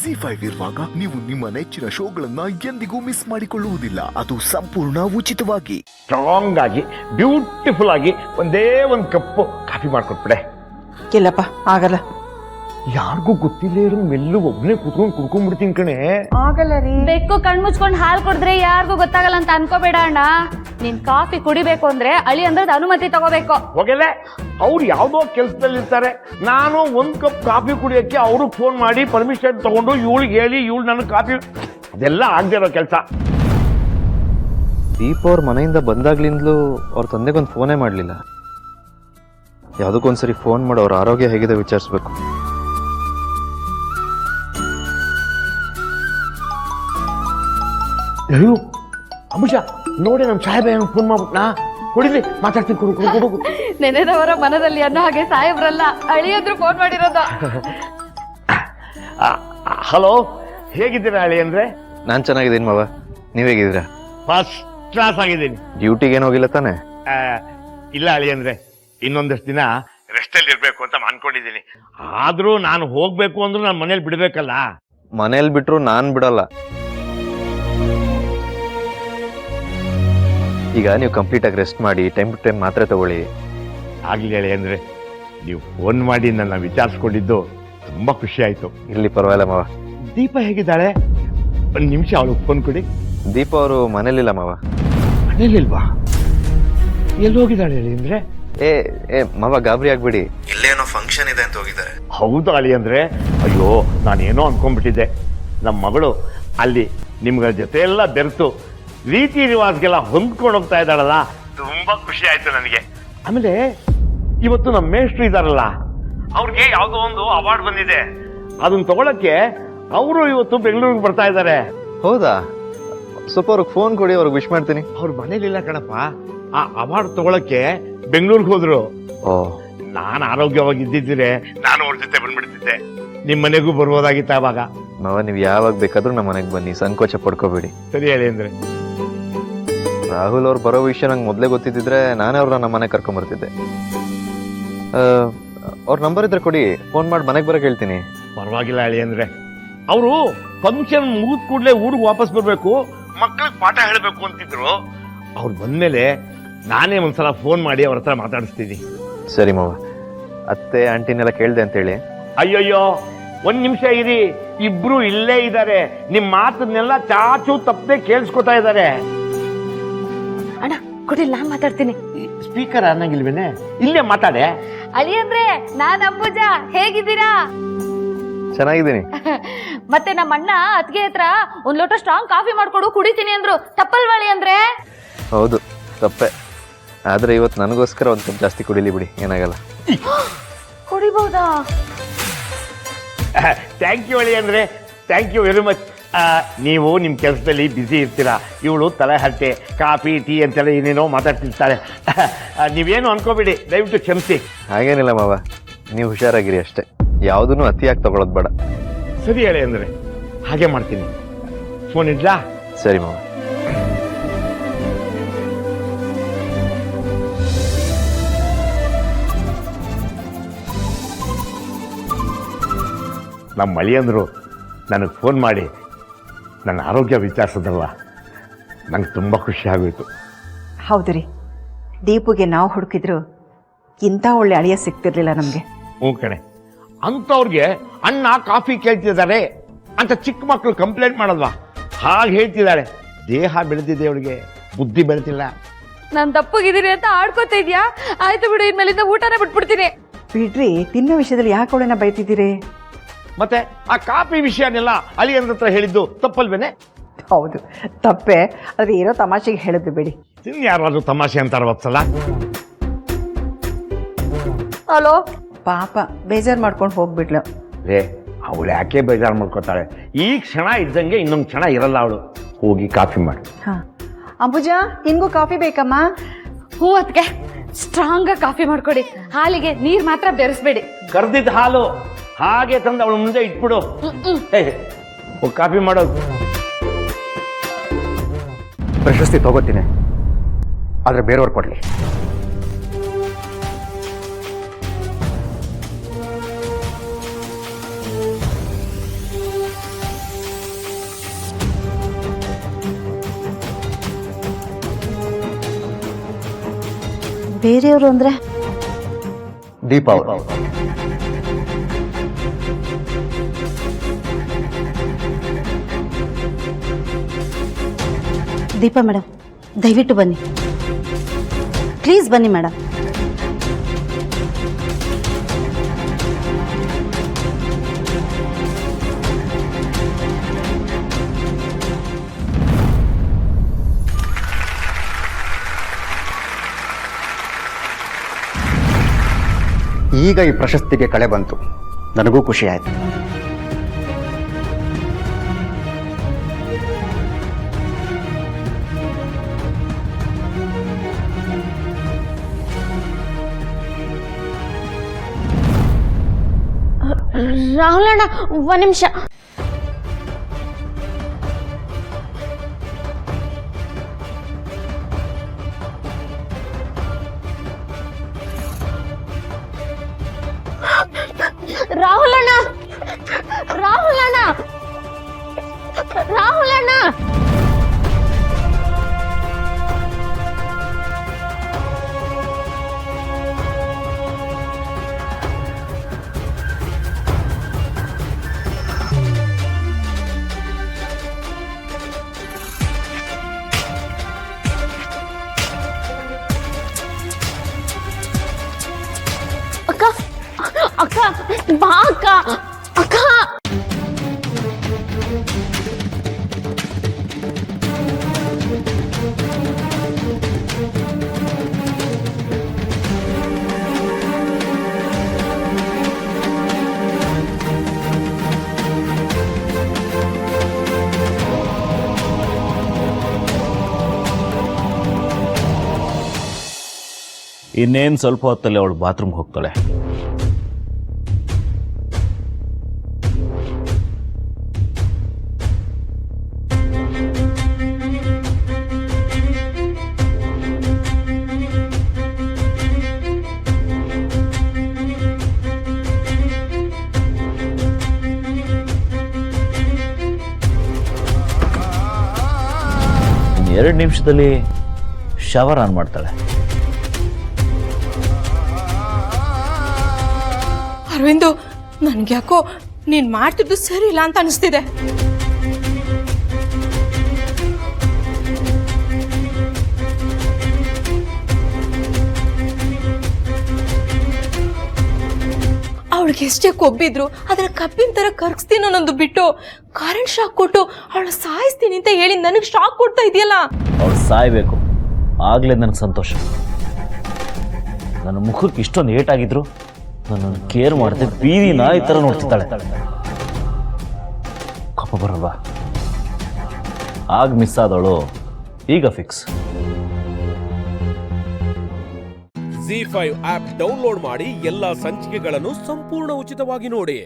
ZEE5 ಇರುವಾಗ ನೀವು ನಿಮ್ಮ ನೆಚ್ಚಿನ ಶೋಗಳನ್ನ ಎಂದಿಗೂ ಮಿಸ್ ಮಾಡಿಕೊಳ್ಳುವುದಿಲ್ಲ. ಅದು ಸಂಪೂರ್ಣ ಉಚಿತವಾಗಿ. ಸ್ಟ್ರಾಂಗ್ ಆಗಿ ಬ್ಯೂಟಿಫುಲ್ ಆಗಿ ಒಂದೇ ಒಂದು ಕಪ್ಪು ಕಾಫಿ ಮಾಡ್ಕೊಟ್ಬಿಡೆ. ಇಲ್ಲಪ್ಪ ಆಗಲ್ಲ. ಯಾರಿಗೂ ಗೊತ್ತಿಲ್ಲ ಇರೋ ಮೆಲ್ಲು ಒಬ್ಬನೇ ಕುತ್ಕೊಂಡು ಕುಡ್ಕೊಂಡ್ಬಿಡ್ತೀನಿ ಕಣೆ. ಆಗಲ್ಲ ರೀ. ಬೆಕ್ಕು ಕಣ್ ಮುಚ್ಕೊಂಡು ಹಾಲು ಕುಡಿದ್ರೆ ಯಾರಿಗೂ ಗೊತ್ತಾಗಲ್ಲ ಅಂತ ಅನ್ಕೋಬೇಡ ಅಣ್ಣ. ನೀನ್ ಕಾಫಿ ಕುಡಿಬೇಕು ಅಂದ್ರೆ ಅಳಿ ಅಂದ್ರೆ ಅನುಮತಿ ತಗೋಬೇಕು. ಹೋಗಲೇ ಅವ್ರು ಯಾವ್ದೋ ಕೆಲ್ಸದಲ್ಲಿ ಇರ್ತಾರೆ. ನಾನು ಒಂದ್ ಕಪ್ ಕಾಫಿ ಕುಡಿಯಕ್ಕೆ ಅವ್ರಿಗೆ ಫೋನ್ ಮಾಡಿ ಪರ್ಮಿಷನ್ ತಗೊಂಡು ಇವಳಿಗೆ ಹೇಳಿ ಇವಳು ನನಗೆ ಕಾಫಿ, ಅದೆಲ್ಲ ಆಗದೆ ಇರೋ ಕೆಲಸ. ದೀಪ ಅವ್ರ ಮನೆಯಿಂದ ಬಂದಾಗ್ಲಿಂದಲೂ ಅವ್ರ ತಂದೆಗೊಂದು ಫೋನೇ ಮಾಡಲಿಲ್ಲ. ಯಾವುದಕ್ಕೊಂದ್ಸರಿ ಫೋನ್ ಮಾಡಿ ಅವ್ರ ಆರೋಗ್ಯ ಹೇಗಿದೆ ವಿಚಾರಿಸ್ಬೇಕು. ಅಯ್ಯೋ ಅಂಬುಜ ನೋಡಿ, ನಮ್ಮ ಸಾಹೇಬ ಫೋನ್ ಮಾಡ್ಬಿಟ್ನಾ, ಕೊಡಿಲಿ ಮಾತಾಡ್ತೀನಿ, ಕೊಡು ಕೊಡು ಕೊಡು. ನೆನೆದವರ ಮನದಲ್ಲಿ ಅನ್ನೋ ಹಾಗೆ ಸಾಹೇಬ್ರಲ್ಲ ಅಳಿಯಂದ್ರು ಫೋನ್ ಮಾಡಿರೋದು. ಹಲೋ, ಹೇಗಿದ್ದೀರಾ ಅಳಿ ಅಂದ್ರೆ? ನಾನು ಚೆನ್ನಾಗಿದ್ದೀನಿ ಮಾವ, ನೀವ್ ಹೇಗಿದ್ದೀರಾ? ಫಸ್ಟ್ ಕ್ಲಾಸ್ ಆಗಿದ್ದೀನಿ. ಡ್ಯೂಟಿಗೆ ಏನು ಹೋಗಿಲ್ಲ ತಾನೆ? ಇಲ್ಲ ಅಳಿ ಅಂದ್ರೆ, ಇನ್ನೊಂದಷ್ಟು ದಿನ ರೆಸ್ಟ್ ಅಲ್ಲಿ ಇರ್ಬೇಕು ಅಂತ ಅನ್ಕೊಂಡಿದ್ದೀನಿ. ಆದ್ರೂ ನಾನು ಹೋಗ್ಬೇಕು ಅಂದ್ರೂ ನಾನು ಮನೇಲಿ ಬಿಡ್ಬೇಕಲ್ಲ. ಮನೇಲಿ ಬಿಟ್ರು ನಾನ್ ಬಿಡಲ್ಲ. ಈಗ ನೀವು ಕಂಪ್ಲೀಟ್ ಆಗಿ ರೆಸ್ಟ್ ಮಾಡಿ ಟೈಮ್ ಟು ಟೈಮ್ ಮಾತ್ರೆ ತಗೊಳ್ಳಿ. ಆಗ್ಲಿ ಹೇಳಿ ಅಂದ್ರೆ, ನೀವು ಫೋನ್ ಮಾಡಿ ನನ್ನ ವಿಚಾರಿಸ್ಕೊಂಡಿದ್ದು ತುಂಬಾ ಖುಷಿ ಆಯ್ತು. ಇಲ್ಲಿ ಪರವಾಗಿಲ್ಲ ಮಾವ. ದೀಪ ಹೇಗಿದ್ದಾಳೆ? ಒಂದು ನಿಮಿಷ ಅವಳು ಫೋನ್ ಕೊಡಿ. ದೀಪ ಅವರು ಮನೇಲಿಲ್ಲ ಮಾವ. ಮನೇಲಿಲ್ವಾ? ಎಲ್ಲಿ ಹೋಗಿದ್ದಾಳೆ ಹೇಳಿ ಅಂದ್ರೆ? ಏ ಮಾವ ಗಾಬರಿ ಆಗ್ಬಿಡಿ, ಇಲ್ಲೇನೋ ಫಂಕ್ಷನ್ ಇದೆ ಅಂತ ಹೋಗಿದ್ದಾರೆ. ಹೌದು ಅಳಿ ಅಂದ್ರೆ, ಅಯ್ಯೋ ನಾನೇನೋ ಅನ್ಕೊಂಡ್ಬಿಟ್ಟಿದ್ದೆ. ನಮ್ಮ ಮಗಳು ಅಲ್ಲಿ ನಿಮ್ಗಳ ಜೊತೆ ಎಲ್ಲ ಬೆರೆತು ರೀತಿ ರಿವಾಜ್ಗೆಲ್ಲ ಹೊಂದ್ಕೊಂಡು ಹೋಗ್ತಾ ಇದ್ದಾಳಲ್ಲ, ತುಂಬಾ ಖುಷಿ ಆಯ್ತು ನನಗೆ. ಆಮೇಲೆ ಇವತ್ತು ನಮ್ಮ ಮೇಷ್ಟ್ರು ಇದಾರಲ್ಲ, ಅವ್ರಿಗೆ ಯಾವುದೋ ಒಂದು ಅವಾರ್ಡ್ ಬಂದಿದೆ. ಅದನ್ನ ತಗೊಳಕ್ಕೆ ಅವರು ಇವತ್ತು ಬೆಂಗಳೂರಿಗೆ ಬರ್ತಾ ಇದ್ದಾರೆ. ಹೌದಾ? ಸ್ವಲ್ಪ ಅವ್ರಿಗೆ ಫೋನ್ ಕೊಡಿ, ಅವ್ರಿಗೆ ವಿಶ್ ಮಾಡ್ತೀನಿ. ಅವ್ರ ಮನೇಲಿಲ್ಲ ಕಣಪ್ಪ, ಆ ಅವಾರ್ಡ್ ತಗೊಳಕ್ಕೆ ಬೆಂಗಳೂರಿಗೆ ಹೋದ್ರು. ಓ, ನಾನು ಆರೋಗ್ಯವಾಗಿದ್ದಿದ್ರೆ ನಾನು ಅವ್ರ ಜೊತೆ ಬಂದ್ಬಿಡ್ತಿದ್ದೆ. ನಿಮ್ ಮನೆಗೂ ಬರ್ಬೋದಾಗಿತ್ತ ಅವಾಗ. ಮಾವ ನೀವು ಯಾವಾಗ ಬೇಕಾದ್ರೂ ನಮ್ಮ ಮನೆಗೆ ಬನ್ನಿ, ಸಂಕೋಚ ಪಡ್ಕೋಬೇಡಿ. ಸರಿ ಹೇಳಿ ಅಂದ್ರೆ. ರಾಹುಲ್ ಅವ್ರು ಬರೋ ವಿಷಯ ನಂಗೆ ಮೊದಲೇ ಗೊತ್ತಿದ್ದಿದ್ರೆ ನಾನೇ ಅವ್ರನ್ನ ನಮ್ಮ ಮನೆಗೆ ಕರ್ಕೊಂಡ್ಬರ್ತಿದ್ದೆ. ಅವ್ರ ನಂಬರ್ ಇದ್ರೆ ಕೊಡಿ, ಫೋನ್ ಮಾಡಿ ಮನೆಗೆ ಬರೋಕೆ ಹೇಳ್ತೀನಿ. ಪರವಾಗಿಲ್ಲ ಹೇಳಿ ಅಂದ್ರೆ, ಅವರು ಫಂಕ್ಷನ್ ಮುಗಿದ ಕೂಡಲೇ ಊರಿಗೆ ವಾಪಸ್ ಬರ್ಬೇಕು, ಮಕ್ಕಳಿಗೆ ಪಾಠ ಹೇಳಬೇಕು ಅಂತಿದ್ರು. ಅವ್ರು ಬಂದ್ಮೇಲೆ ನಾನೇ ಒಂದ್ಸಲ ಫೋನ್ ಮಾಡಿ ಅವ್ರ ಹತ್ರ ಮಾತಾಡಿಸ್ತೀನಿ. ಸರಿ ಮಾವ. ಅತ್ತೆ ಆಂಟಿನೆಲ್ಲ ಕೇಳ್ದೆ ಅಂತೇಳಿ. ಅಯ್ಯಯ್ಯೋ, ಒಂದ್ ನಿಮಿಷ ಇರಿ, ಇಬ್ರು ಇಲ್ಲೇ ಇದ್ದಾರೆ. ನಿಮ್ ಮಾತನ್ನೆಲ್ಲ ಚಾಚು ತಪ್ಪದೆ ಕೇಳಿಸ್ಕೊತಾ ಇದ್ದಾರೆ. ಅಣ್ಣ ಕೊಡಿ, ನಾನ್ ಮಾತಾಡ್ತೀನಿ. ಸ್ಪೀಕರ್ ಅನ್ನಂಗಿಲ್ವೇನೆ? ಇಲ್ಲೇ ಮಾತಾಡೆ. ಅಳಿ ಅಂದ್ರೆ ನಾನ್ ಅಂಬುಜ, ಹೇಗಿದ್ದೀರಾ? ಚೆನ್ನಾಗಿದ್ದೀನಿ. ಮತ್ತೆ ನಮ್ಮ ಅಣ್ಣ ಅತ್ಗೆ ಹತ್ರ ಒಂದ್ ಲೋಟ ಸ್ಟ್ರಾಂಗ್ ಕಾಫಿ ಮಾಡ್ಕೊಡು, ಕುಡಿತೀನಿ ಅಂದ್ರು. ತಪ್ಪಲ್ವಾಳಿ ಅಂದ್ರೆ? ಹೌದು, ತಪ್ಪೆ. ಆದ್ರೆ ಇವತ್ತು ನನಗೋಸ್ಕರ ಒಂದು ಕಪ್ ಜಾಸ್ತಿ ಕುಡಿಲಿ ಬಿಡಿ, ಏನಾಗಲ್ಲ. ಕುಡಿಬಹುದಾ? ಥ್ಯಾಂಕ್ ಯು ಅಳಿ ಅಂದ್ರೆ, ಥ್ಯಾಂಕ್ ಯು ವೆರಿ ಮಚ್. ನೀವು ನಿಮ್ಮ ಕೆಲಸದಲ್ಲಿ ಬ್ಯುಸಿ ಇರ್ತೀರಾ. ಇವಳು ತಲೆ ಹರಟೆ, ಕಾಫಿ ಟೀ ಅಂತೆಲ್ಲ ಏನೇನೋ ಮಾತಾಡ್ತಿರ್ತಾಳೆ. ನೀವೇನು ಅನ್ಕೋಬೇಡಿ, ದಯವಿಟ್ಟು ಕ್ಷಮಿಸಿ. ಹಾಗೇನಿಲ್ಲ ಮಾವ, ನೀವು ಹುಷಾರಾಗಿರಿ ಅಷ್ಟೇ. ಯಾವುದನ್ನು ಅತಿಯಾಗಿ ತಗೊಳ್ಳೋದು ಬೇಡ. ಸರಿ ಹೇಳಿ ಅಂದ್ರೆ, ಹಾಗೆ ಮಾಡ್ತೀನಿ. ಫೋನ್ ಇಡ್ಲಾ? ಸರಿ ಮಾವ. ನಮ್ಮ ಮಳಿಯಂದ್ರು ನನಗೆ ಫೋನ್ ಮಾಡಿ ನನ್ನ ಆರೋಗ್ಯ ವಿಚಾರಿಸೋದಲ್ಲ, ನಂಗೆ ತುಂಬ ಖುಷಿ ಆಗೋಯ್ತು. ಹೌದು ರೀ, ದೀಪುಗೆ ನಾವು ಹುಡುಕಿದ್ರು ಇಂಥ ಒಳ್ಳೆ ಅಳಿಯ ಸಿಗ್ತಿರ್ಲಿಲ್ಲ ನಮಗೆ. ಹ್ಞೂ ಕಣೆ, ಅಂಥವ್ರಿಗೆ ಅಣ್ಣ ಕಾಫಿ ಕೇಳ್ತಿದ್ದಾರೆ ಅಂತ ಚಿಕ್ಕ ಮಕ್ಕಳು ಕಂಪ್ಲೇಂಟ್ ಮಾಡಲ್ವಾ? ಹಾಗೆ ಹೇಳ್ತಿದ್ದಾರೆ. ದೇಹ ಬೆಳೆದಿದೆ ಅವಳಿಗೆ, ಬುದ್ಧಿ ಬೆಳೆದಿಲ್ಲ. ನಾನ್ ತಪ್ಪಗಿದ್ದೀನಿ ಅಂತ ಆಡ್ಕೋತಾ ಇದ್ಯಾ? ಆಯ್ತು ಬಿಡು, ಇನ್ಮೇಲಿಂದ ಊಟನೇ ಬಿಟ್ಬಿಡ್ತೀನಿ. ಬಿಡ್ರಿ, ತಿನ್ನೋ ವಿಷಯದಲ್ಲಿ ಯಾಕೆ ಅವಳನ್ನ ಬೈತಿದ್ದೀರಿ? ಮತ್ತೆ ಆ ಕಾಫಿ ವಿಷಯನೆಲ್ಲ ಅಳಿಯಂದ್ರ ಹತ್ರ ಹೇಳಿದ್ದು ತಪ್ಪಲ್ವೇನೆ? ಹೌದು ತಪ್ಪೆ, ಆದ್ರೆ ಏನೋ ತಮಾಷೆಗೆ ಹೇಳಿದ್ದು ಬಿಡಿ. ಯಾರಾದ್ರೂ ತಮಾಷೆ ಅಂತಾರ ವತ್ಸಲ? ಹಲೋ, ಪಾಪ ಬೇಜಾರು ಮಾಡ್ಕೊಂಡು ಹೋಗ್ಬಿಡ್ಲು. ರೇ, ಅವಳು ಯಾಕೆ ಬೇಜಾರು ಮಾಡ್ಕೋತಾಳೆ? ಈ ಕ್ಷಣ ಇದ್ದಂಗೆ ಇನ್ನೊಂದು ಕ್ಷಣ ಇರಲ್ಲ. ಅವಳು ಹೋಗಿ ಕಾಫಿ ಮಾಡಿ. ಹಾ, ಅಂಬುಜಾ ನಿನ್ಗೂ ಕಾಫಿ ಬೇಕಮ್ಮ? ಹ್ಞೂ ಅದ್ಕೆ ಸ್ಟ್ರಾಂಗ್ ಕಾಫಿ ಮಾಡ್ಕೊಡಿ. ಹಾಲಿಗೆ ನೀರ್ ಮಾತ್ರ ಬೆರೆಸ್ಬೇಡಿ. ಕರ್ದಿದ್ದ ಹಾಲು ಹಾಗೆ ತಂದು ಅವಳು ಮುಂದೆ ಇಟ್ಬಿಡು. ಕಾಫಿ ಮಾಡೋದು. ಪ್ರಶಸ್ತಿ ತಗೋತೀನಿ, ಆದ್ರೆ ಬೇರೆಯವ್ರು ಕೊಡ್ಲಿ. ಬೇರೆಯವರು ಅಂದರೆ ದೀಪ ಅವರು. ದೀಪಾ ಮೇಡಮ್, ದಯವಿಟ್ಟು ಬನ್ನಿ, ಪ್ಲೀಸ್ ಬನ್ನಿ ಮೇಡಮ್. ಈಗ ಈ ಪ್ರಶಸ್ತಿಗೆ ಕಳೆ ಬಂತು, ನನಗೂ ಖುಷಿ ಆಯಿತು. ರಾಹುಲ್ ಅಣ್ಣ, ಒಂದು ನಿಮಿಷ. ರಾಹುಲ್ ಅಣ್ಣ, ರಾಹುಲ್ ಅಣ್ಣ, ರಾಹುಲ್ ಅಣ್ಣ. ಅಕ್ಕ, ಅಕ್ಕ, ಬಾ ಅಕ್ಕ, ಅಕ್ಕ. ಇನ್ನೇನು ಸ್ವಲ್ಪ ಹೊತ್ತಲ್ಲಿ ಅವಳು ಬಾತ್ರೂಮ್ಗೆ ಹೋಗ್ತಾಳೆ. ಇನ್ನು 2 ನಿಮಿಷದಲ್ಲಿ ಶವರ್ ಆನ್ ಮಾಡ್ತಾಳೆ. ಅರವಿಂದು, ನನ್ಗ್ಯಾಕೋ ನೀನ್ ಮಾಡ್ತಿದ್ದು ಸರಿ ಇಲ್ಲ ಅಂತ ಅನಿಸ್ತಿದೆ. ಅವಳಿಗೆ ಎಷ್ಟೇ ಕೊಬ್ಬಿದ್ರು ಅದರ ಕಬ್ಬಿನ ತರ ಕರ್ಗಿಸ್ತೀನಿ ಅನ್ನೋದು ಬಿಟ್ಟು ಕರೆಂಟ್ ಶಾಕ್ ಕೊಟ್ಟು ಅವಳ ಸಾಯಿಸ್ತೀನಿ ಅಂತ ಹೇಳಿ ನನಗೆ ಶಾಕ್ ಕೊಡ್ತಾ ಇದೆಯಲ್ಲ. ಅವಳು ಸಾಯ್ಬೇಕು, ಆಗ್ಲೇ ನನಗೆ ಸಂತೋಷ. ನನ್ನ ಮುಖಕ್ಕೆ ಇಷ್ಟೊಂದು ಏಟಾಗಿದ್ರು ನನ್ನನ್ನು ಕೇರ್ ಮಾಡದೆ ಬೀದಿ ನಾಯಿ ಥರ ನೋಡ್ತಿದ್ದಾಳೆ. ಕೋಪ ಬರಲ್ವಾ? ಆಗ ಮಿಸ್ ಆದವಳು ಈಗ ಫಿಕ್ಸ್. ZEE5 ಆಪ್ ಡೌನ್ಲೋಡ್ ಮಾಡಿ ಎಲ್ಲಾ ಸಂಚಿಕೆಗಳನ್ನು ಸಂಪೂರ್ಣ ಉಚಿತವಾಗಿ ನೋಡಿ.